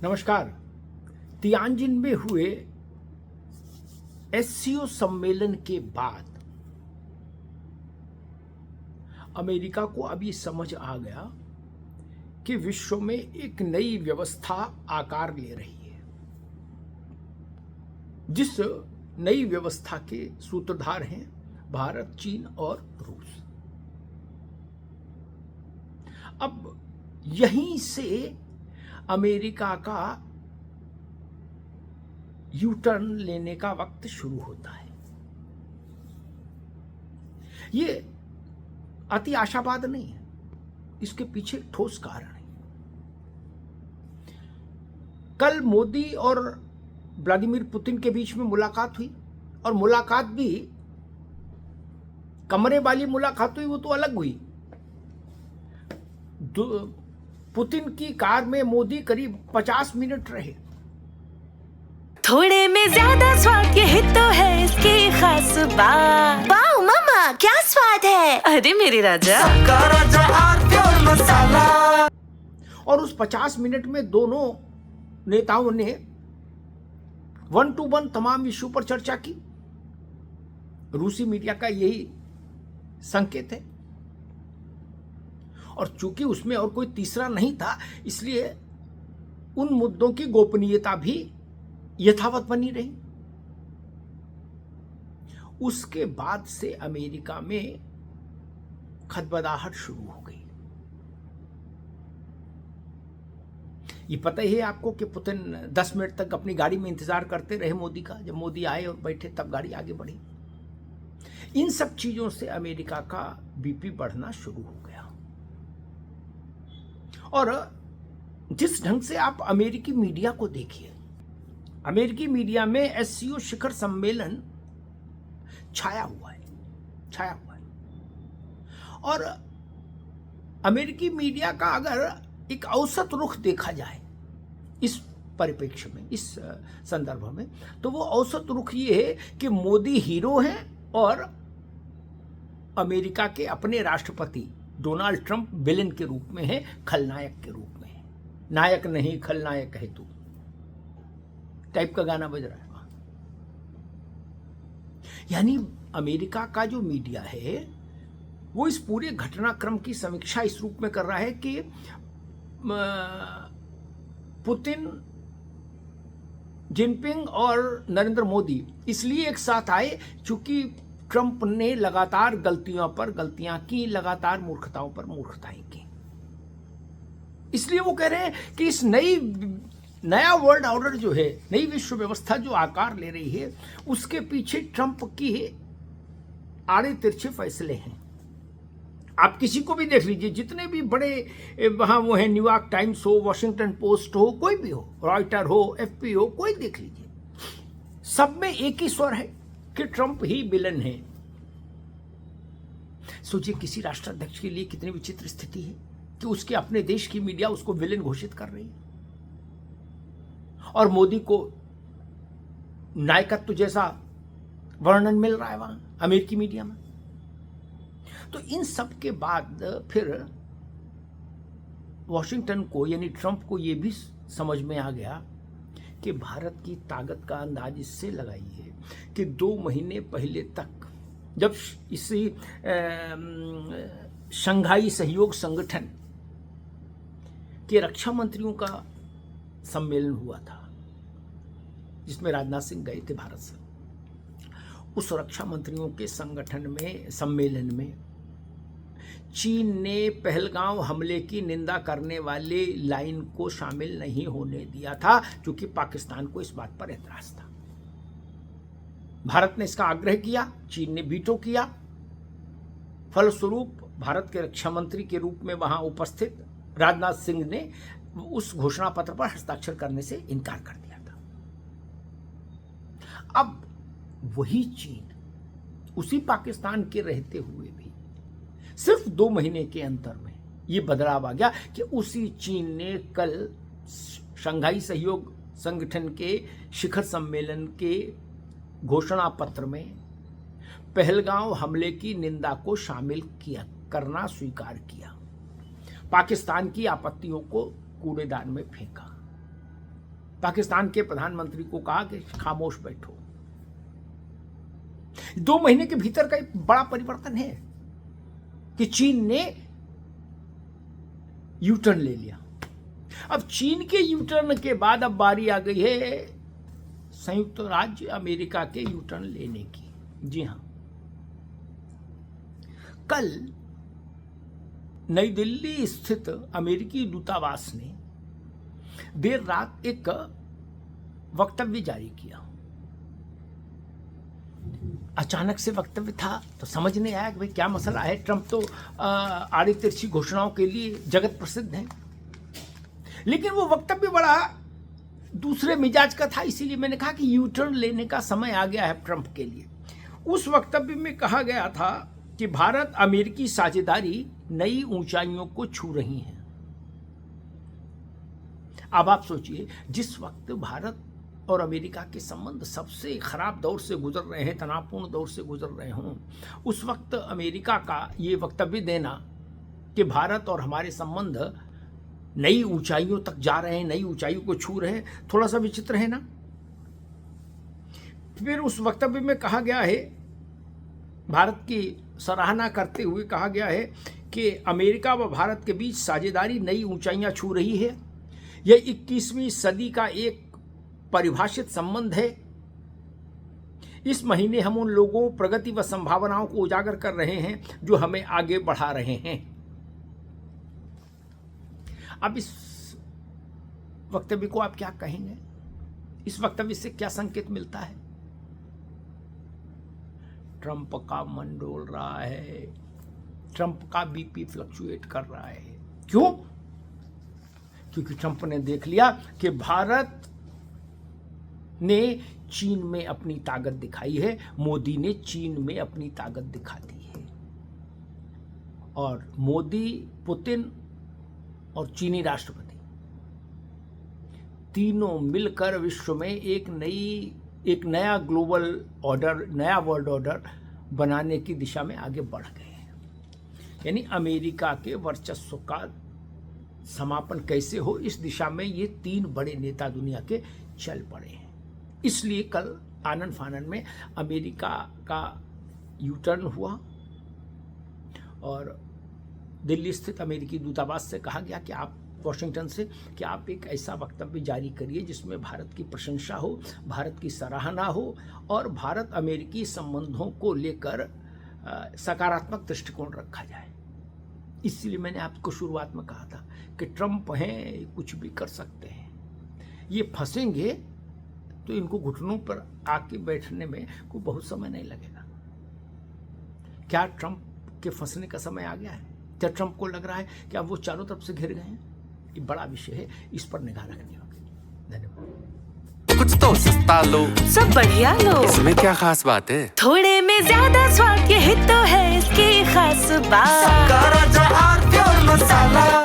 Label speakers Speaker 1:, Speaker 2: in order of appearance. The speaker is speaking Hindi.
Speaker 1: नमस्कार। तियानजिन में हुए एससीओ सम्मेलन के बाद अमेरिका को अब ये समझ आ गया कि विश्व में एक नई व्यवस्था आकार ले रही है, जिस नई व्यवस्था के सूत्रधार हैं भारत, चीन और रूस। अब यहीं से अमेरिका का यू टर्न लेने का वक्त शुरू होता है। ये अति आशावाद नहीं है, इसके पीछे ठोस कारण है। कल मोदी और व्लादिमीर पुतिन के बीच में मुलाकात हुई, और मुलाकात भी कमरे वाली मुलाकात हुई, वो तो अलग हुई। पुतिन की कार में मोदी करीब 50 मिनट रहे।
Speaker 2: थोड़े में ज्यादा स्वाद, यही तो है इसकी खास बात।
Speaker 3: वाओ मामा, क्या स्वाद है।
Speaker 2: अरे मेरे राजा,
Speaker 3: सबका राजा आरती और मसाला।
Speaker 1: और उस 50 मिनट में दोनों नेताओं ने 1-to-1 तमाम इश्यू पर चर्चा की। रूसी मीडिया का यही संकेत है। और चूंकि उसमें और कोई तीसरा नहीं था, इसलिए उन मुद्दों की गोपनीयता भी यथावत बनी रही। उसके बाद से अमेरिका में खदबदाहट शुरू हो गई। ये पता ही है आपको कि पुतिन 10 मिनट तक अपनी गाड़ी में इंतजार करते रहे मोदी का। जब मोदी आए और बैठे तब गाड़ी आगे बढ़ी। इन सब चीजों से अमेरिका का बीपी बढ़ना शुरू हो गया। और जिस ढंग से आप अमेरिकी मीडिया को देखिए, अमेरिकी मीडिया में एससीओ शिखर सम्मेलन छाया हुआ है। और अमेरिकी मीडिया का अगर एक औसत रुख देखा जाए इस परिप्रेक्ष्य में, इस संदर्भ में, तो वो औसत रुख ये है कि मोदी हीरो हैं और अमेरिका के अपने राष्ट्रपति डोनाल्ड ट्रंप विलेन के रूप में है, खलनायक के रूप में है। नायक नहीं, खलनायक है तू टाइप का गाना बज रहा है वहां। यानी अमेरिका का जो मीडिया है वो इस पूरे घटनाक्रम की समीक्षा इस रूप में कर रहा है कि पुतिन, जिनपिंग और नरेंद्र मोदी इसलिए एक साथ आए चूंकि ट्रंप ने लगातार गलतियों पर गलतियां की, लगातार मूर्खताओं पर मूर्खताएं की। इसलिए वो कह रहे हैं कि इस नया वर्ल्ड ऑर्डर जो है, नई विश्व व्यवस्था जो आकार ले रही है, उसके पीछे ट्रंप की आड़े तिरछे फैसले हैं। आप किसी को भी देख लीजिए, जितने भी बड़े वहां वो है, न्यूयॉर्क टाइम्स हो, वॉशिंगटन पोस्ट हो, कोई भी हो, रॉयटर हो, एफपी हो, कोई देख लीजिए, सब में एक ही स्वर है कि ट्रंप ही विलन है। सोचिए किसी राष्ट्राध्यक्ष के लिए कितनी विचित्र स्थिति है कि उसके अपने देश की मीडिया उसको विलेन घोषित कर रही है और मोदी को नायकत्व जैसा वर्णन मिल रहा है वहां अमेरिकी मीडिया में। तो इन सब के बाद फिर वॉशिंगटन को, यानी ट्रंप को, यह भी समझ में आ गया कि भारत की ताकत का अंदाज इससे लगाइए कि 2 महीने पहले तक जब इसी शंघाई सहयोग संगठन के रक्षा मंत्रियों का सम्मेलन हुआ था, जिसमें राजनाथ सिंह गए थे भारत से, उस रक्षा मंत्रियों के सम्मेलन में चीन ने पहलगांव हमले की निंदा करने वाले लाइन को शामिल नहीं होने दिया था, क्योंकि पाकिस्तान को इस बात पर एतराज था। भारत ने इसका आग्रह किया, चीन ने वीटो किया। फलस्वरूप भारत के रक्षा मंत्री के रूप में वहां उपस्थित राजनाथ सिंह ने उस घोषणा पत्र पर हस्ताक्षर करने से इनकार कर दिया था। अब वही चीन उसी पाकिस्तान के रहते हुए भी सिर्फ 2 महीने के अंतर में ये बदलाव आ गया कि उसी चीन ने कल शंघाई सहयोग संगठन के शिखर सम्मेलन के घोषणा पत्र में पहलगांव हमले की निंदा को शामिल करना स्वीकार किया। पाकिस्तान की आपत्तियों को कूड़ेदान में फेंका। पाकिस्तान के प्रधानमंत्री को कहा कि खामोश बैठो। 2 महीने के भीतर का एक बड़ा परिवर्तन है कि चीन ने यू टर्न ले लिया। अब चीन के यू टर्न के बाद अब बारी आ गई है संयुक्त राज्य अमेरिका के यू टर्न लेने की। जी हां, कल नई दिल्ली स्थित अमेरिकी दूतावास ने देर रात एक वक्तव्य जारी किया। अचानक से वक्तव्य था तो समझ नहीं आया कि भाई क्या मसला है। ट्रंप तो आड़ी तिरछी घोषणाओं के लिए जगत प्रसिद्ध हैं, लेकिन वो वक्तव्य बड़ा दूसरे मिजाज का था, इसीलिए मैंने कहा कि यू टर्न लेने का समय आ गया है ट्रंप के लिए। उस वक्तव्य में कहा गया था कि भारत अमेरिकी साझेदारी नई ऊंचाइयों को छू रही है। अब आप सोचिए, जिस वक्त भारत और अमेरिका के संबंध सबसे खराब दौर से गुजर रहे हैं, तनावपूर्ण दौर से गुजर रहे हों, उस वक्त अमेरिका का ये वक्तव्य देना कि भारत और हमारे संबंध नई ऊंचाइयों तक जा रहे हैं, नई ऊंचाइयों को छू रहे हैं, थोड़ा सा विचित्र है ना। फिर उस वक्तव्य में कहा गया है, भारत की सराहना करते हुए कहा गया है कि अमेरिका व भारत के बीच साझेदारी नई ऊंचाइयां छू रही है। यह 21वीं सदी का एक परिभाषित संबंध है। इस महीने हम उन लोगों, प्रगति व संभावनाओं को उजागर कर रहे हैं जो हमें आगे बढ़ा रहे हैं। अब इस वक्तव्य को आप क्या कहेंगे? इस वक्तव्य से क्या संकेत मिलता है? ट्रंप का मन डोल रहा है, ट्रंप का बीपी फ्लक्चुएट कर रहा है। क्यों? क्योंकि ट्रंप ने देख लिया कि भारत ने चीन में अपनी ताकत दिखाई है, मोदी ने चीन में अपनी ताकत दिखा दी है, और मोदी, पुतिन और चीनी राष्ट्रपति तीनों मिलकर विश्व में एक नया ग्लोबल ऑर्डर, नया वर्ल्ड ऑर्डर बनाने की दिशा में आगे बढ़ गए हैं। यानी अमेरिका के वर्चस्व का समापन कैसे हो, इस दिशा में ये 3 बड़े नेता दुनिया के चल पड़े हैं। इसलिए कल आनन फानन में अमेरिका का यू टर्न हुआ और दिल्ली स्थित अमेरिकी दूतावास से कहा गया कि आप, वॉशिंगटन से, कि आप एक ऐसा वक्तव्य जारी करिए जिसमें भारत की प्रशंसा हो, भारत की सराहना हो और भारत अमेरिकी संबंधों को लेकर सकारात्मक दृष्टिकोण रखा जाए। इसलिए मैंने आपको शुरुआत में कहा था कि ट्रंप हैं, कुछ भी कर सकते हैं, ये फंसेंगे तो इनको घुटनों पर आके बैठने में कोई बहुत समय नहीं लगेगा। क्या ट्रंप के फंसने का समय आ गया है? क्या ट्रंप को लग रहा है कि अब वो चारों तरफ से घिर गए हैं? ये बड़ा विषय है, इस पर निगाह रखनी होगी। धन्यवाद।
Speaker 4: कुछ तो सस्ता लो,
Speaker 2: सब बढ़िया लो,
Speaker 4: इसमें क्या खास बात है?
Speaker 2: थोड़े में ज्यादा स्वाद, यही तो है इसकी खास बात।
Speaker 3: का राजा और प्योर मसाला।